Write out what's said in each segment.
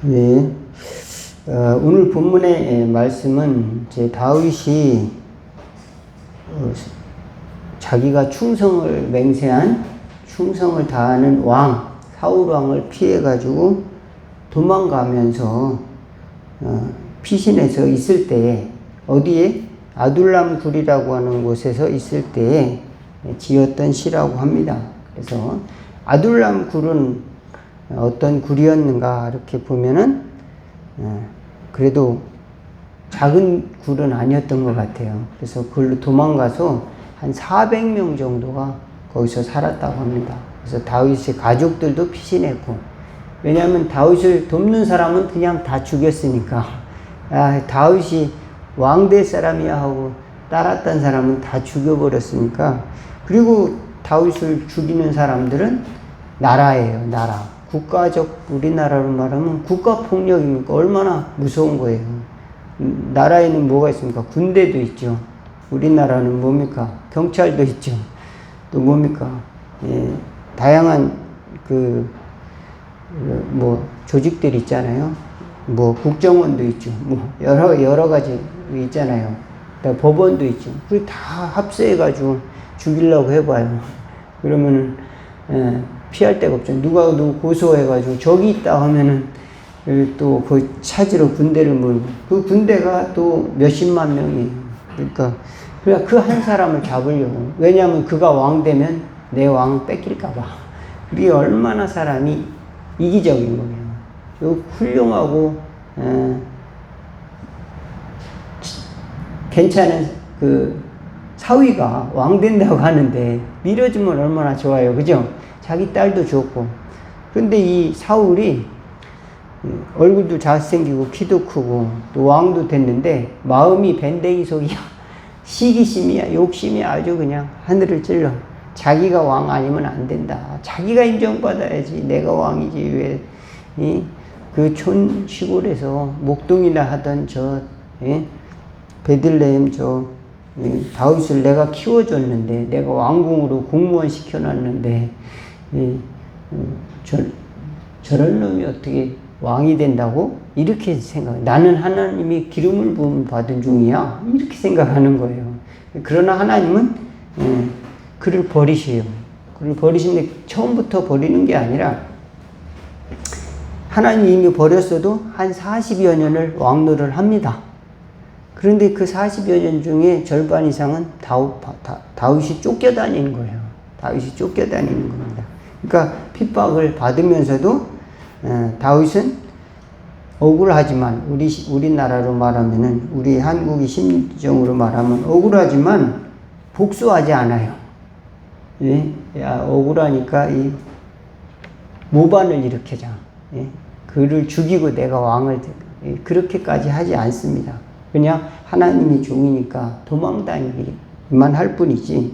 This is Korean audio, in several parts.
네. 오늘 본문의 말씀은 다윗이 자기가 충성을 맹세한 충성을 다하는 왕 사울 왕을 피해 가지고 도망가면서 피신해서 있을 때에 어디에 아둘람 굴이라고 하는 곳에서 있을 때에 지었던 시라고 합니다. 그래서 아둘람 굴은 어떤 굴이었는가 이렇게 보면은 그래도 작은 굴은 아니었던 것 같아요. 그래서 그걸로 도망가서 한 400명 정도가 거기서 살았다고 합니다. 그래서 다윗의 가족들도 피신했고, 왜냐하면 다윗을 돕는 사람은 그냥 다 죽였으니까, 다윗이 왕 될 사람이야 하고 따랐던 사람은 다 죽여버렸으니까. 그리고 다윗을 죽이는 사람들은 나라예요. 나라. 국가적, 우리나라로 말하면 국가폭력입니까? 얼마나 무서운 거예요. 나라에는 뭐가 있습니까? 군대도 있죠. 우리나라는 뭡니까? 경찰도 있죠. 또 뭡니까? 다양한 조직들이 있잖아요. 국정원도 있죠. 여러 가지 있잖아요. 법원도 있죠. 그게 다 합세해가지고 죽이려고 해봐요. 그러면은, 피할 데가 없죠. 누가 고소해가지고 저기 있다 하면은 또 그 찾으러 군대를 몰고 그 군대가 또 몇십만 명이에요. 그러니까 그 한 사람을 잡으려고. 왜냐하면 그가 왕 되면 내 왕 뺏길까봐. 그게 얼마나 사람이 이기적인 거예요. 훌륭하고 괜찮은 그 사위가 왕 된다고 하는데 밀어주면 얼마나 좋아요. 그죠? 자기 딸도 좋고. 그런데 이 사울이 얼굴도 잘생기고 키도 크고 또 왕도 됐는데 마음이 밴댕이 속이야. 시기심이야, 욕심이 아주 그냥 하늘을 찔러. 자기가 왕 아니면 안 된다. 자기가 인정받아야지. 내가 왕이지. 왜 그 촌 시골에서 목동이나 하던 베들레헴 다윗을 내가 키워줬는데, 내가 왕궁으로 공무원 시켜놨는데, 저런 놈이 어떻게 왕이 된다고? 이렇게 생각. 나는 하나님이 기름을 부음 받은 중이야. 이렇게 생각하는 거예요. 그러나 하나님은 그를 버리세요. 그를 버리시는데 처음부터 버리는 게 아니라 하나님이 이미 버렸어도 한 40여 년을 왕노를 합니다. 그런데 그 40여 년 중에 절반 이상은 다윗이 쫓겨다니는 거예요. 다윗이 쫓겨다니는 겁니다. 그러니까 핍박을 받으면서도 다윗은 억울하지만, 우리나라로 말하면은, 우리 한국의 심정으로 말하면 억울하지만 복수하지 않아요. 예? 억울하니까 모반을 일으켜자. 예? 그를 죽이고 내가 왕을 그렇게까지 하지 않습니다. 그냥 하나님이 종이니까 도망다니기만 할 뿐이지,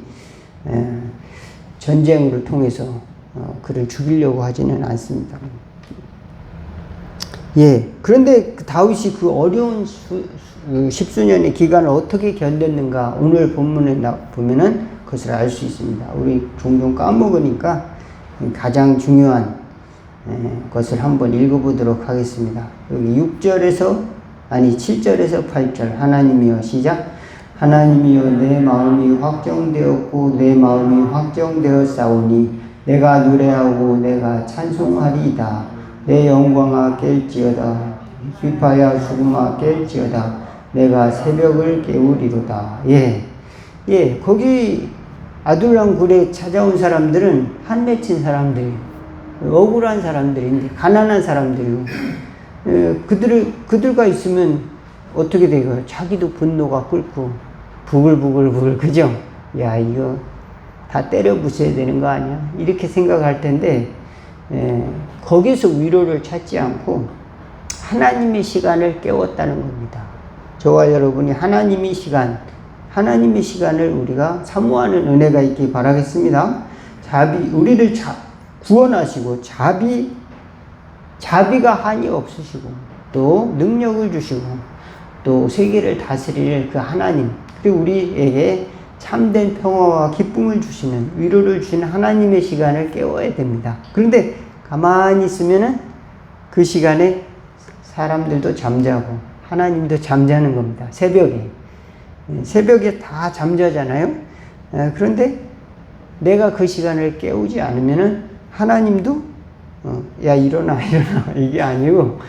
전쟁을 통해서 그를 죽이려고 하지는 않습니다. 그런데 다윗이 그 어려운 십수년의 기간을 어떻게 견뎠는가, 오늘 본문에 보면은 그것을 알 수 있습니다. 우리 종종 까먹으니까 가장 중요한 것을 한번 읽어보도록 하겠습니다. 여기 7절에서 8절. 하나님이여, 시작. 하나님이여, 내 마음이 확정되었고 내 마음이 확정되었사오니 내가 노래하고 내가 찬송하리이다. 내 영광아 깰지어다. 휘파야 수금아 깰지어다. 내가 새벽을 깨우리로다. 거기 아둘람 굴에 찾아온 사람들은 한 맺힌 사람들, 억울한 사람들인데, 가난한 사람들이고, 그들과 있으면 어떻게 돼요? 자기도 분노가 끓고 부글부글, 그죠? 이거 다 때려 부숴야 되는 거 아니야? 이렇게 생각할 텐데, 거기서 위로를 찾지 않고 하나님의 시간을 깨웠다는 겁니다. 저와 여러분이 하나님의 시간을 우리가 사모하는 은혜가 있기 바라겠습니다. 우리를 구원하시고 자비가 한이 없으시고 또 능력을 주시고 또 세계를 다스릴 그 하나님, 그리고 우리에게 참된 평화와 기쁨을 주시는, 위로를 주시는 하나님의 시간을 깨워야 됩니다. 그런데 가만히 있으면은 그 시간에 사람들도 잠자고 하나님도 잠자는 겁니다. 새벽에 다 잠자잖아요. 그런데 내가 그 시간을 깨우지 않으면은 하나님도 야 일어나 이게 아니고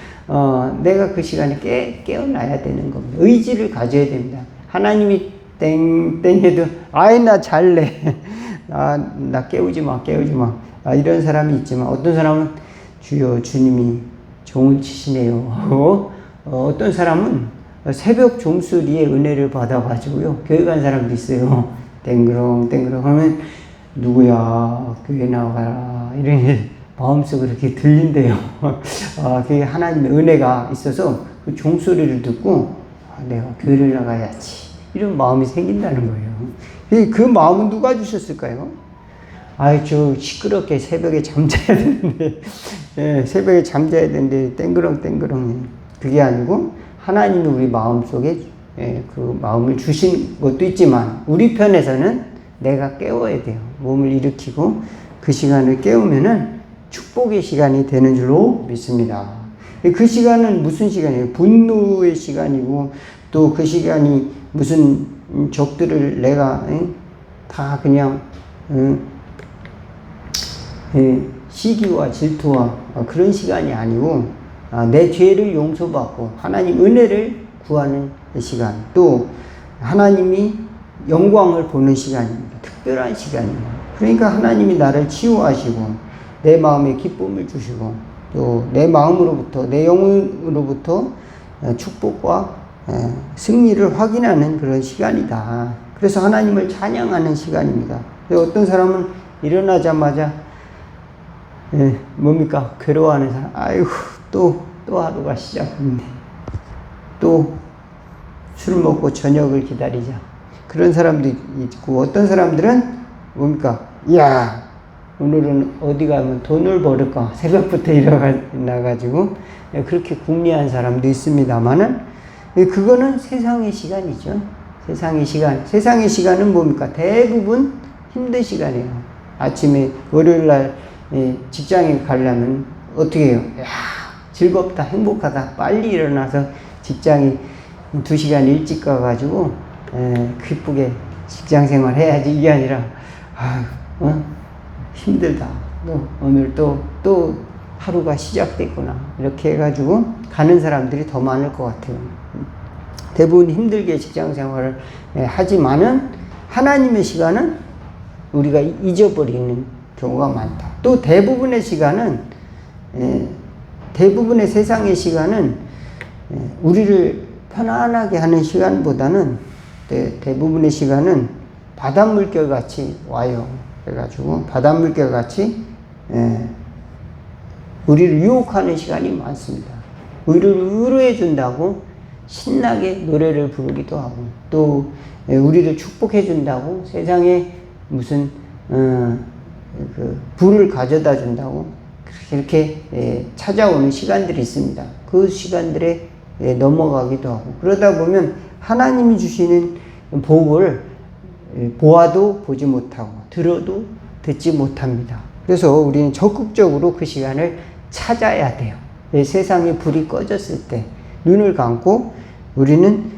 내가 그 시간에 깨어나야 되는 겁니다. 의지를 가져야 됩니다. 하나님이 땡 해도 아이 나 잘래 나 깨우지 마 이런 사람이 있지만 어떤 사람은 주여 주님이 종을 치시네요. 어떤 사람은 새벽 종소리에 은혜를 받아가지고요 교회 간 사람도 있어요. 땡그렁 하면 누구야 교회 나와라 이런 마음속으로 이렇게 들린대요. 그게 하나님의 은혜가 있어서 그 종소리를 듣고 내가 교회를 나가야지 이런 마음이 생긴다는 거예요. 그 마음은 누가 주셨을까요? 저 시끄럽게 새벽에 잠자야 되는데 새벽에 잠자야 되는데 땡그렁 그게 아니고 하나님이 우리 마음속에 그 마음을 주신 것도 있지만 우리 편에서는 내가 깨워야 돼요. 몸을 일으키고 그 시간을 깨우면은 축복의 시간이 되는 줄로 믿습니다. 그 시간은 무슨 시간이에요? 분노의 시간이고 또 그 시간이 무슨 적들을 내가 다 그냥 시기와 질투와 그런 시간이 아니고 내 죄를 용서받고 하나님 은혜를 구하는 시간 또 하나님이 영광을 보는 시간입니다. 특별한 시간입니다. 그러니까 하나님이 나를 치유하시고 내 마음에 기쁨을 주시고 또 내 마음으로부터 내 영으로부터 축복과 승리를 확인하는 그런 시간이다. 그래서 하나님을 찬양하는 시간입니다. 어떤 사람은 일어나자마자 뭡니까? 괴로워하는 사람. 아이고 또 하루가 시작됐네. 또 술 먹고 저녁을 기다리자. 그런 사람도 있고 어떤 사람들은 뭡니까? 야 오늘은 어디 가면 돈을 벌을까? 새벽부터 일어나가지고 그렇게 궁리한 사람도 있습니다만은 그거는 세상의 시간이죠. 세상의 시간은 뭡니까? 대부분 힘든 시간이에요. 아침에 월요일날 직장에 가려면 어떻게 해요? 야 즐겁다 행복하다 빨리 일어나서 직장에 2시간 일찍 가가지고 기쁘게 직장생활 해야지 이게 아니라 힘들다. 오늘 또 하루가 시작됐구나. 이렇게 해가지고 가는 사람들이 더 많을 것 같아요. 대부분 힘들게 직장 생활을 하지만은 하나님의 시간은 우리가 잊어버리는 경우가 많다. 또 대부분의 세상의 시간은 우리를 편안하게 하는 시간보다는 대부분의 시간은 바닷물결 같이 와요. 그래가지고 바닷물결 같이 우리를 유혹하는 시간이 많습니다. 우리를 위로해 준다고 신나게 노래를 부르기도 하고 또 우리를 축복해 준다고 세상에 무슨 그 불을 가져다 준다고 이렇게 찾아오는 시간들이 있습니다. 그 시간들에 넘어가기도 하고 그러다 보면 하나님이 주시는 복을 보아도 보지 못하고 들어도 듣지 못합니다. 그래서 우리는 적극적으로 그 시간을 찾아야 돼요. 세상에 불이 꺼졌을 때 눈을 감고 우리는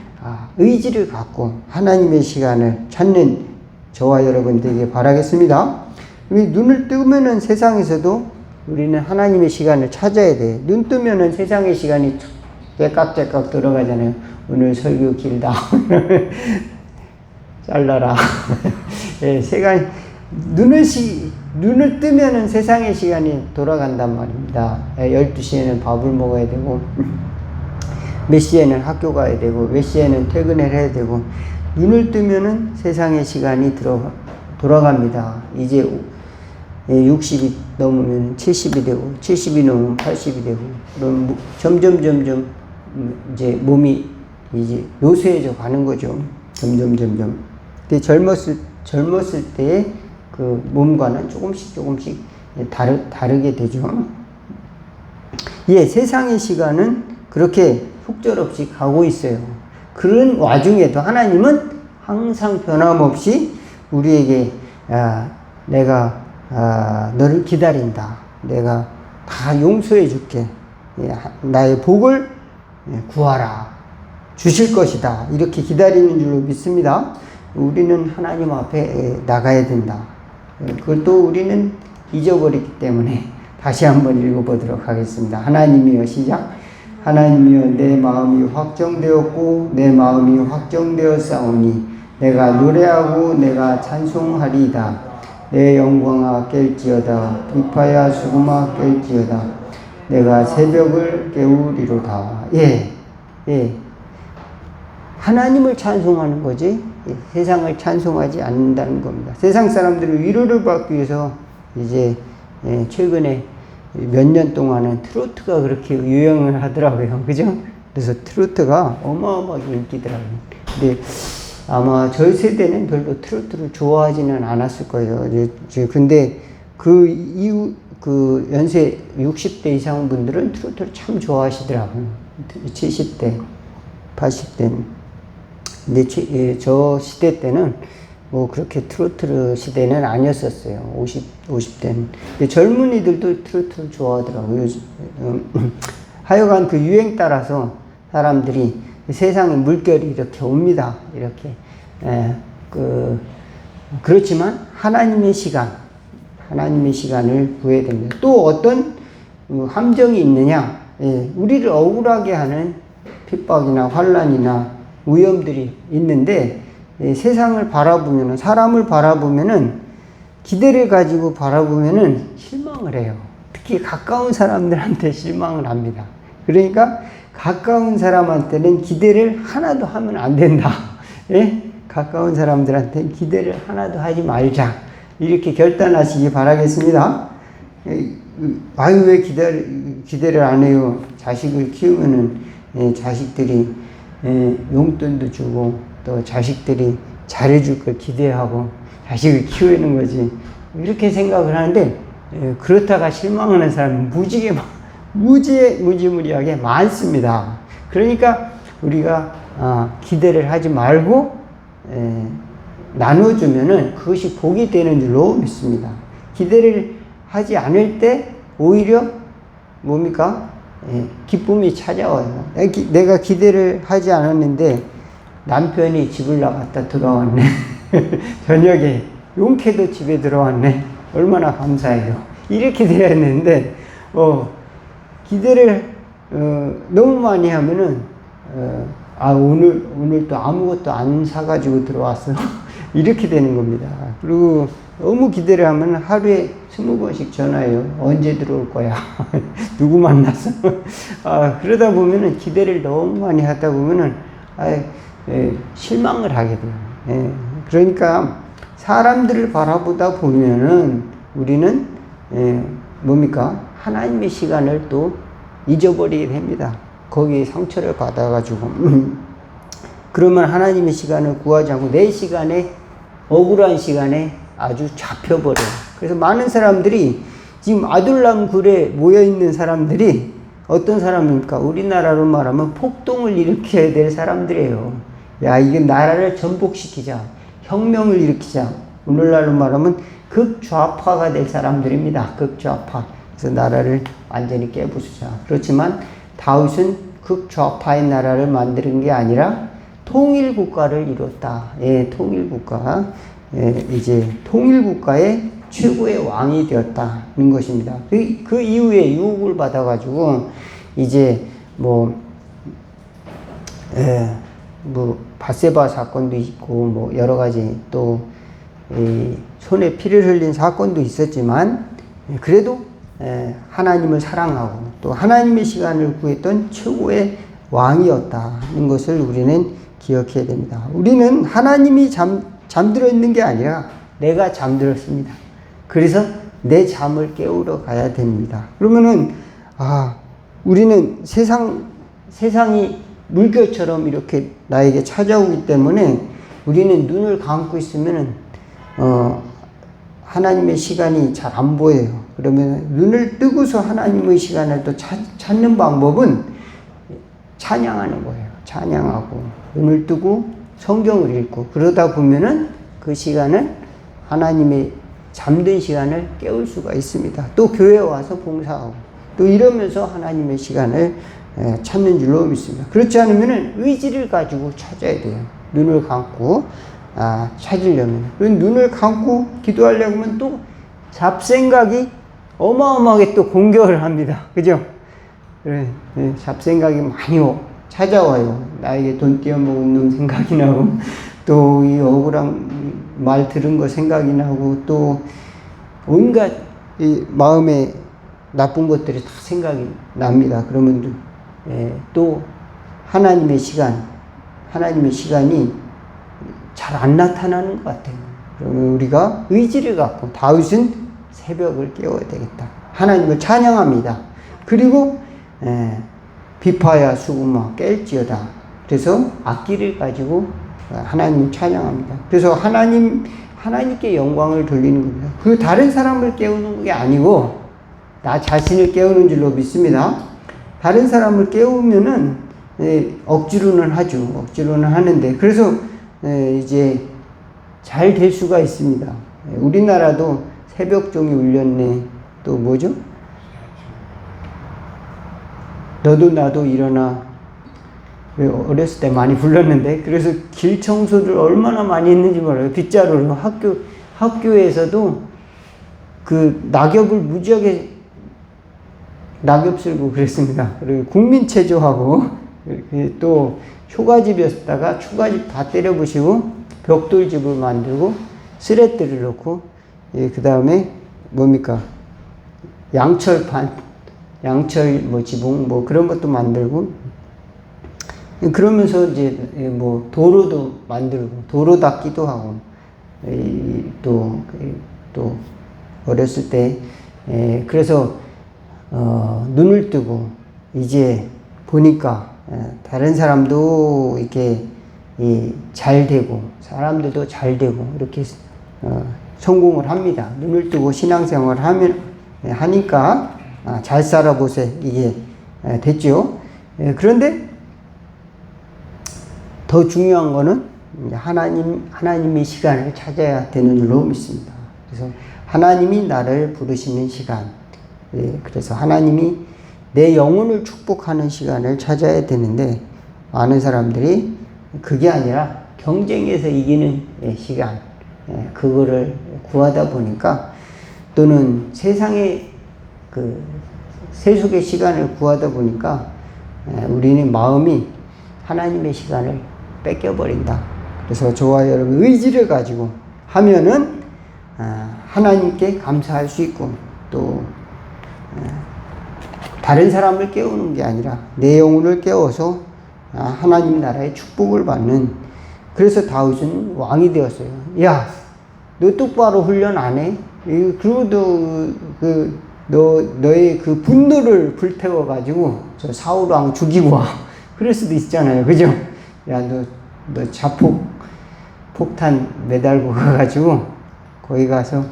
의지를 갖고 하나님의 시간을 찾는 저와 여러분 되길 바라겠습니다. 눈을 뜨면은 세상에서도 우리는 하나님의 시간을 찾아야 돼. 눈 뜨면은 세상의 시간이 째깍째깍 들어가잖아요. 오늘 설교 길다. 잘라라. 눈을 뜨면은 세상의 시간이 돌아간단 말입니다. 12시에는 밥을 먹어야 되고, 몇 시에는 학교 가야 되고, 몇 시에는 퇴근을 해야 되고, 눈을 뜨면은 세상의 시간이 돌아갑니다. 이제 60이 넘으면 70이 되고, 70이 넘으면 80이 되고, 그럼 점점 이제 몸이 이제 노쇠해져 가는 거죠. 점점. 근데 젊었을 때의 그 몸과는 조금씩 다르게 되죠. 세상의 시간은 그렇게 속절없이 가고 있어요. 그런 와중에도 하나님은 항상 변함없이 우리에게 내가 너를 기다린다. 내가 다 용서해 줄게. 나의 복을 구하라. 주실 것이다. 이렇게 기다리는 줄로 믿습니다. 우리는 하나님 앞에 나가야 된다. 그걸 또 우리는 잊어버리기 때문에 다시 한번 읽어보도록 하겠습니다. 하나님이여 시작. 하나님이여 내 마음이 확정되었고 내 마음이 확정되었사오니 내가 노래하고 내가 찬송하리이다. 내 영광아 깰지어다. 비파야 수금아 깰지어다. 내가 새벽을 깨우리로다. 예. 하나님을 찬송하는 거지 세상을 찬송하지 않는다는 겁니다. 세상 사람들은 위로를 받기 위해서 이제 최근에 몇 년 동안은 트로트가 그렇게 유행을 하더라고요. 그죠? 그래서 트로트가 어마어마하게 인기더라고요. 근데 아마 저희 세대는 별로 트로트를 좋아하지는 않았을 거예요. 근데 그 이후 그 연세 60대 이상 분들은 트로트를 참 좋아하시더라고요. 70대, 80대는. 근데 저 시대 때는 뭐 그렇게 트로트 시대는 아니었었어요. 50대는. 근데 젊은이들도 트로트를 좋아하더라고요. 하여간 그 유행 따라서 사람들이 세상에 물결이 이렇게 옵니다. 이렇게. 그렇지만 하나님의 시간을 구해야 됩니다. 또 어떤 함정이 있느냐? 우리를 억울하게 하는 핍박이나 환란이나 위험들이 있는데 세상을 바라보면은 사람을 바라보면은 기대를 가지고 바라보면은 실망을 해요. 특히 가까운 사람들한테 실망을 합니다. 그러니까 가까운 사람한테는 기대를 하나도 하면 안 된다. 예? 가까운 사람들한테 기대를 하나도 하지 말자. 이렇게 결단하시기 바라겠습니다. 아유 왜 기대를 안 해요? 자식을 키우면은 자식들이 용돈도 주고 또 자식들이 잘해줄 걸 기대하고 자식을 키우는 거지 이렇게 생각을 하는데 그렇다가 실망하는 사람은 무지무리하게 많습니다. 그러니까 우리가 기대를 하지 말고 나눠주면은 그것이 복이 되는 줄로 믿습니다. 기대를 하지 않을 때 오히려 뭡니까? 기쁨이 찾아와요. 내가 기대를 하지 않았는데 남편이 집을 나갔다 들어왔네. 저녁에 용케도 집에 들어왔네. 얼마나 감사해요. 이렇게 돼야 했는데 기대를 너무 많이 하면은 오늘 또 아무것도 안 사가지고 들어왔어. 이렇게 되는 겁니다. 그리고 너무 기대를 하면 하루에 20번씩 전화해요. 언제 들어올 거야? 누구 만났어? 그러다 보면은 기대를 너무 많이 하다 보면은 실망을 하게 돼요. 그러니까 사람들을 바라보다 보면은 우리는 뭡니까? 하나님의 시간을 또 잊어버리게 됩니다. 거기에 상처를 받아가지고 그러면 하나님의 시간을 구하지 않고 내 시간에 억울한 시간에 아주 잡혀버려요. 그래서 많은 사람들이 지금 아둘람 굴에 모여있는 사람들이 어떤 사람입니까? 우리나라로 말하면 폭동을 일으켜야 될 사람들이에요. 야, 이게 나라를 전복시키자. 혁명을 일으키자. 오늘날로 말하면 극좌파가 될 사람들입니다. 극좌파. 그래서 나라를 완전히 깨부수자. 그렇지만 다윗은 극좌파의 나라를 만드는 게 아니라 통일국가를 이뤘다. 통일국가. 이제 통일국가의 최고의 왕이 되었다는 것입니다. 그 이후에 유혹을 받아가지고 이제 바세바 사건도 있고 여러 가지 또 손에 피를 흘린 사건도 있었지만 그래도 하나님을 사랑하고 또 하나님의 시간을 구했던 최고의 왕이었다는 것을 우리는 기억해야 됩니다. 우리는 하나님이 잠들어 있는 게 아니라 내가 잠들었습니다. 그래서 내 잠을 깨우러 가야 됩니다. 그러면은 우리는 세상이 물결처럼 이렇게 나에게 찾아오기 때문에 우리는 눈을 감고 있으면은 하나님의 시간이 잘 안 보여요. 그러면 눈을 뜨고서 하나님의 시간을 또 찾는 방법은 찬양하는 거예요. 찬양하고 눈을 뜨고 성경을 읽고 그러다 보면은 그 시간을 하나님의 잠든 시간을 깨울 수가 있습니다. 또 교회에 와서 봉사하고 또 이러면서 하나님의 시간을 찾는 줄로 믿습니다. 그렇지 않으면 의지를 가지고 찾아야 돼요. 눈을 감고 찾으려면. 눈을 감고 기도하려고 하면 또 잡생각이 어마어마하게 또 공격을 합니다. 그죠? 잡생각이 많이 찾아와요. 나에게 돈 띄어먹은 놈 생각이 나고, 또 이 억울한 말 들은 거 생각이 나고, 또 온갖 이 마음에 나쁜 것들이 다 생각이 납니다. 그러면 또 하나님의 시간이 잘 안 나타나는 것 같아요. 그러면 우리가 의지를 갖고 다윗은 새벽을 깨워야 되겠다. 하나님을 찬양합니다. 그리고 비파야 수구마 깰지어다. 그래서 악기를 가지고 하나님을 찬양합니다. 그래서 하나님께 영광을 돌리는 겁니다. 그 다른 사람을 깨우는 게 아니고 나 자신을 깨우는 줄로 믿습니다. 다른 사람을 깨우면은 억지로는 하죠. 억지로는 하는데 그래서 이제 잘 될 수가 있습니다. 우리나라도 새벽종이 울렸네. 또 뭐죠? 너도 나도 일어나. 어렸을 때 많이 불렀는데 그래서 길 청소를 얼마나 많이 했는지 몰라요. 빗자루로 학교에서도 그 낙엽을 무지하게 낙엽 쓸고 그랬습니다. 그리고 국민체조하고 또 초가집이었다가 초가집 다 때려부시고 벽돌집을 만들고 스레트를 넣고 그 다음에 뭡니까 양철판 양철 지붕 그런 것도 만들고 그러면서 이제 뭐 도로도 만들고 도로 닦기도 하고 또 어렸을 때 그래서 눈을 뜨고 이제 보니까 다른 사람도 이렇게 잘 되고 사람들도 잘 되고 이렇게 성공을 합니다. 눈을 뜨고 신앙생활을 하니까 잘 살아보세 이게 됐죠. 그런데 더 중요한 거는 하나님의 시간을 찾아야 되는 줄로 믿습니다. 그래서 하나님이 나를 부르시는 시간, 그래서 하나님이 내 영혼을 축복하는 시간을 찾아야 되는데 많은 사람들이 그게 아니라 경쟁에서 이기는 시간, 그거를 구하다 보니까 또는 세상의 그 세속의 시간을 구하다 보니까 우리는 마음이 하나님의 시간을 뺏겨버린다. 그래서 저와 여러분 의지를 가지고 하면은 하나님께 감사할 수 있고 또 다른 사람을 깨우는 게 아니라 내 영혼을 깨워서 하나님 나라의 축복을 받는 그래서 다윗은 왕이 되었어요. 야, 너 똑바로 훈련 안 해? 그러고도 너의 그 분노를 불태워가지고 저 사울 왕 죽이고 와. 그럴 수도 있잖아요. 그죠? 야, 너 폭탄 매달고 가가지고 거기 가서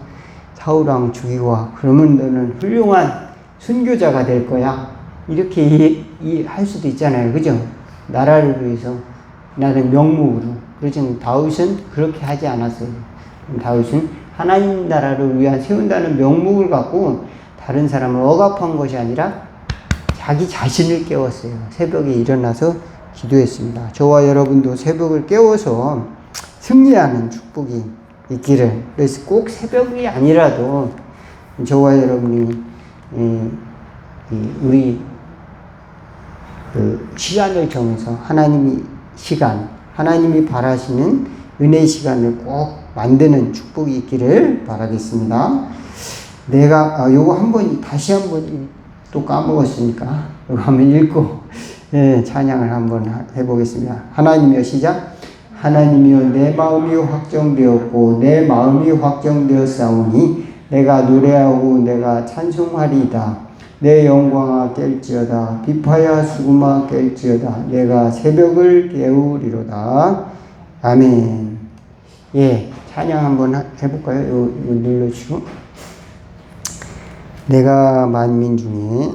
사울 왕 죽이고 와. 그러면 너는 훌륭한 순교자가 될 거야. 이렇게 할 수도 있잖아요. 그죠? 나라를 위해서 나는 명목으로. 그렇지만 다윗은 그렇게 하지 않았어요. 다윗은 하나님 나라를 위한 세운다는 명목을 갖고 다른 사람을 억압한 것이 아니라 자기 자신을 깨웠어요. 새벽에 일어나서 기도했습니다. 저와 여러분도 새벽을 깨워서 승리하는 축복이 있기를. 그래서 꼭 새벽이 아니라도 저와 여러분이 우리 그 시간을 정해서 하나님이 바라시는 은혜의 시간을 꼭 만드는 축복이 있기를 바라겠습니다. 내가 요거 다시 한번 또 까먹었으니까 이거 한번 읽고 찬양을 한번 해보겠습니다. 하나님이여 시작. 하나님이여 내 마음이 확정되었고 내 마음이 확정되었사오니 내가 노래하고 내가 찬송하리이다. 내 영광아 깰지어다. 비파야 수구마 깰지어다. 내가 새벽을 깨우리로다. 아멘. 찬양 한번 해볼까요? 이거 눌러주시고. 내가 만민 중에